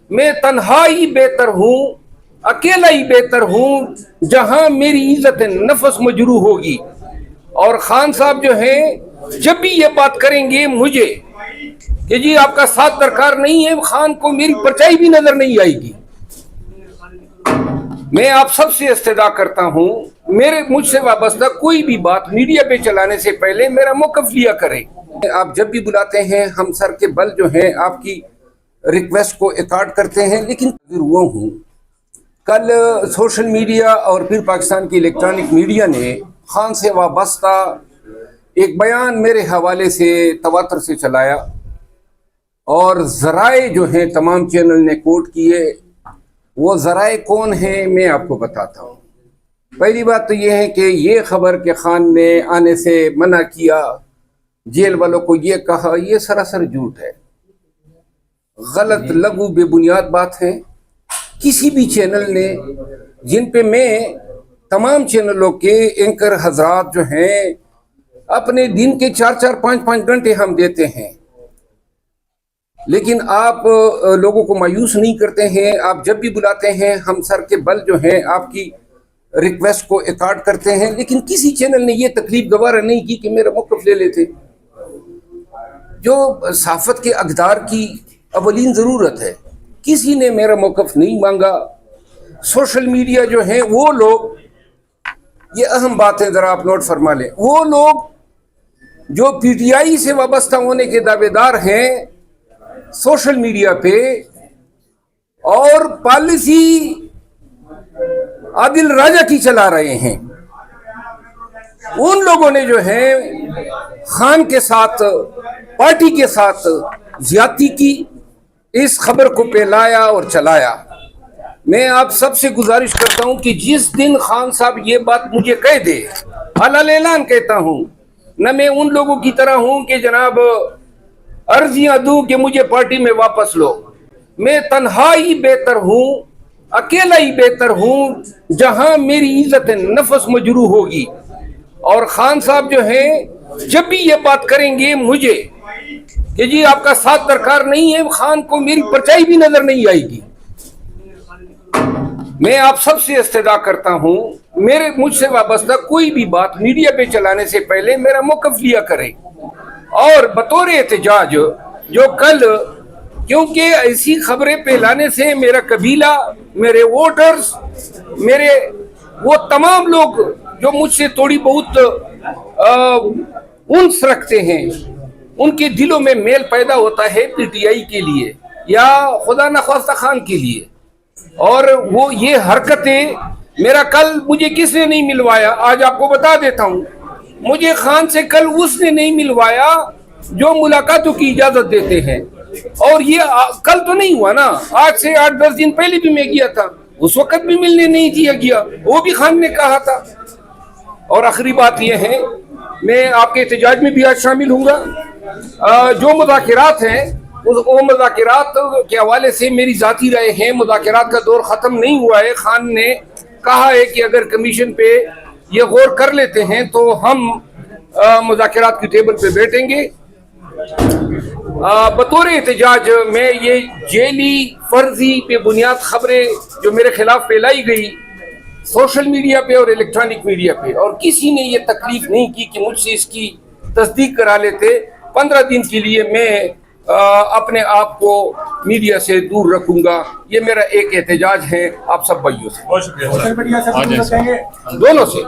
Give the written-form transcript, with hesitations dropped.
میں تنہا ہی بہتر ہوں، اکیلا ہی بہتر ہوں جہاں میری عزت نفس مجروح ہوگی. اور خان صاحب جو ہیں جب بھی یہ بات کریں گے مجھے کہ جی آپ کا ساتھ درکار نہیں ہے، خان کو میری پرچائی بھی نظر نہیں آئے گی. میں آپ سب سے استدعا کرتا ہوں، مجھ سے وابستہ کوئی بھی بات میڈیا پہ چلانے سے پہلے میرا موقف لیا کریں. آپ جب بھی بلاتے ہیں ہم سر کے بل جو ہیں آپ کی ریکویسٹ کو اکارڈ کرتے ہیں، لیکن وہ ہوں کل سوشل میڈیا اور پھر پاکستان کی الیکٹرانک میڈیا نے خان سے وابستہ ایک بیان میرے حوالے سے تواتر سے چلایا، اور ذرائع جو ہیں تمام چینل نے کوٹ کیے. وہ ذرائع کون ہیں میں آپ کو بتاتا ہوں. پہلی بات تو یہ ہے کہ یہ خبر کہ خان نے آنے سے منع کیا، جیل والوں کو یہ کہا، یہ سراسر جھوٹ ہے، غلط لغو بے بنیاد بات ہے. کسی بھی چینل نے، جن پہ میں تمام چینلوں کے اینکر حضرات جو ہیں اپنے دن کے 4-4 5-5 گھنٹے ہم دیتے ہیں، لیکن آپ لوگوں کو مایوس نہیں کرتے ہیں. آپ جب بھی بلاتے ہیں ہم سر کے بل جو ہیں آپ کی ریکویسٹ کو اکارڈ کرتے ہیں، لیکن کسی چینل نے یہ تکلیف گوارا نہیں کی کہ میرا موقف لے لیتے. جو صحافت کے اقدار کی اولین ضرورت ہے، کسی نے میرا موقف نہیں مانگا. سوشل میڈیا جو ہیں وہ لوگ، یہ اہم بات ہے ذرا آپ نوٹ فرما لیں، وہ لوگ جو پی ٹی آئی سے وابستہ ہونے کے دعوے دار ہیں سوشل میڈیا پہ، اور پالیسی عادل راجہ کی چلا رہے ہیں، ان لوگوں نے جو ہے خان کے ساتھ، پارٹی کے ساتھ زیادتی کی، اس خبر کو پھیلایا اور چلایا. میں آپ سب سے گزارش کرتا ہوں کہ جس دن خان صاحب یہ بات مجھے کہہ دے، حلال اعلان کہتا ہوں، نہ میں ان لوگوں کی طرح ہوں کہ جناب عرضیاں دوں کہ مجھے پارٹی میں واپس لو. میں تنہا ہی بہتر ہوں، اکیلا ہی بہتر ہوں جہاں میری عزت نفس مجروح ہوگی. اور خان صاحب جو ہیں جب بھی یہ بات کریں گے مجھے کہ جی آپ کا ساتھ درکار نہیں ہے، خان کو میری پرچائی بھی نظر نہیں آئے گی. میں آپ سب سے استدعا کرتا ہوں، مجھ سے وابستہ کوئی بھی بات میڈیا پہ چلانے سے پہلے میرا موقف لیا کریں. اور بطور احتجاج جو کل، کیونکہ ایسی خبریں پھیلانے سے میرا قبیلہ، میرے ووٹرز، میرے وہ تمام لوگ جو مجھ سے تھوڑی بہت انس رکھتے ہیں، ان کے دلوں میں میل پیدا ہوتا ہے پی ٹی آئی کے لیے یا خدا نخواستہ خان کے لیے. اور وہ یہ حرکتیں، میرا کل مجھے کس نے نہیں ملوایا، آج آپ کو بتا دیتا ہوں. مجھے خان سے کل اس نے نہیں ملوایا جو ملاقاتوں کی اجازت دیتے ہیں. اور یہ کل تو نہیں ہوا نا، آج سے 8-10 دن پہلے بھی میں گیا تھا، اس وقت بھی ملنے نہیں دیا گیا، وہ بھی خان نے کہا تھا. اور آخری بات یہ ہے، میں آپ کے احتجاج میں بھی آج شامل ہوں گا. جو مذاکرات ہیں، وہ مذاکرات کے حوالے سے میری ذاتی رائے ہیں. مذاکرات کا دور ختم نہیں ہوا ہے. خان نے کہا ہے کہ اگر کمیشن پہ یہ غور کر لیتے ہیں تو ہم مذاکرات کی ٹیبل پہ بیٹھیں گے. بطور احتجاج میں یہ جیلی فرضی پہ بنیاد خبریں جو میرے خلاف پھیلائی گئی سوشل میڈیا پہ اور الیکٹرانک میڈیا پہ، اور کسی نے یہ تکلیف نہیں کی کہ مجھ سے اس کی تصدیق کرا لیتے، 15 دن کے لیے میں اپنے آپ کو میڈیا سے دور رکھوں گا. یہ میرا ایک احتجاج ہے آپ سب بھائیوں سے، بہت شکریہ. دونوں سے.